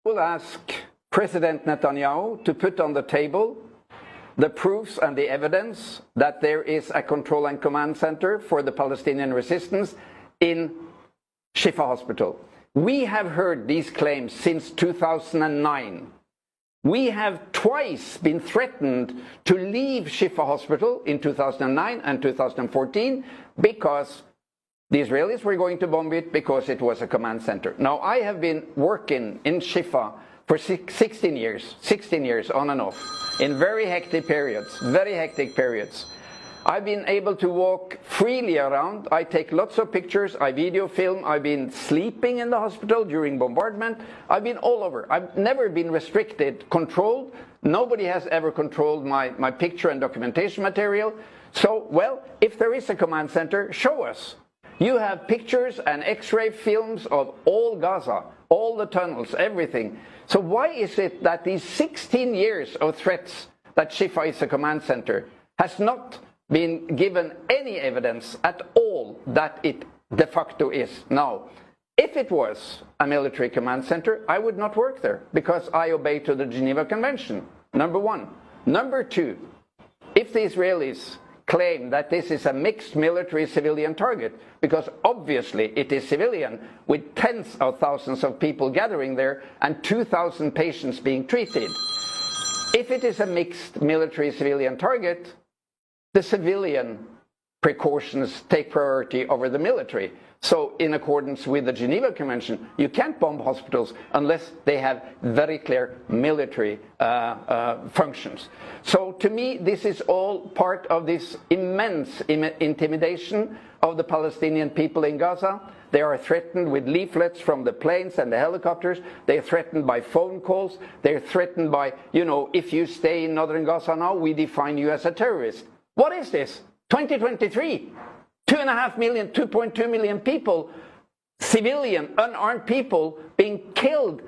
will ask President Netanyahu to put on the table the proofs and the evidence that there is a control and command center for the Palestinian resistance in Shifa Hospital. We have heard these claims since 2009. We have twice been threatened to leave Shifa Hospital in 2009 and 2014 because the Israelis were going to bomb it because it was a command center. Now, I have been working in Shifa for 16 years on and off, in very hectic periods. I've been able to walk freely around. I take lots of pictures, I video film. I've been sleeping in the hospital during bombardment. I've been all over. I've never been restricted, controlled. Nobody has ever controlled my picture and documentation material. So, well, if there is a command center, show us. You have pictures and X-ray films of all Gaza, all the tunnels, everything. So why is it that these 16 years of threats that Shifa is a command center has not been given any evidence at all that it de facto is? Now, if it was a military command center, I would not work there because I obey to the Geneva Convention, number one. Number two, if the Israelis claim that this is a mixed military-civilian target, because obviously it is civilian, with tens of thousands of people gathering there and 2,000 patients being treated. If it is a mixed military-civilian target, the civilian precautions take priority over the military. So in accordance with the Geneva Convention, you can't bomb hospitals unless they have very clear military functions. So to me, this is all part of this immense intimidation of the Palestinian people in Gaza. They are threatened with leaflets from the planes and the helicopters. They're threatened by phone calls. They're threatened by, you know, if you stay in northern Gaza now, we define you as a terrorist. What is this? 2023. 2.5 million, 2.2 million people, civilian, unarmed people being killed.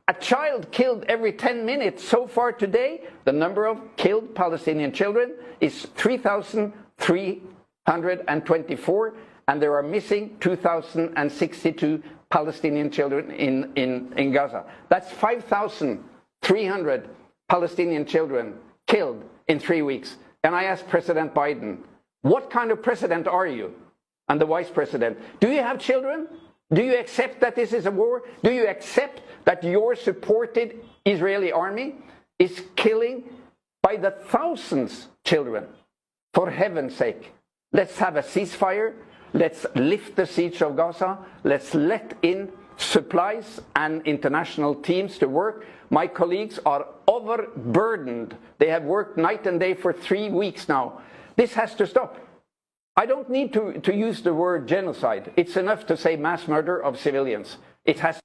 A child killed every 10 minutes. So far today, the number of killed Palestinian children is 3,324, and there are missing 2,062 Palestinian children in Gaza. That's 5,300 Palestinian children killed in 3 weeks. And I asked President Biden, what kind of president are you? And the vice president, do you have children? Do you accept that this is a war? Do you accept that your supported Israeli army is killing by the thousands children? For heaven's sake, let's have a ceasefire. Let's lift the siege of Gaza. Let's let in supplies and international teams to work. My colleagues are overburdened. They have worked night and day for 3 weeks now. This has to stop. I don't need to use the word genocide. It's enough to say mass murder of civilians. It has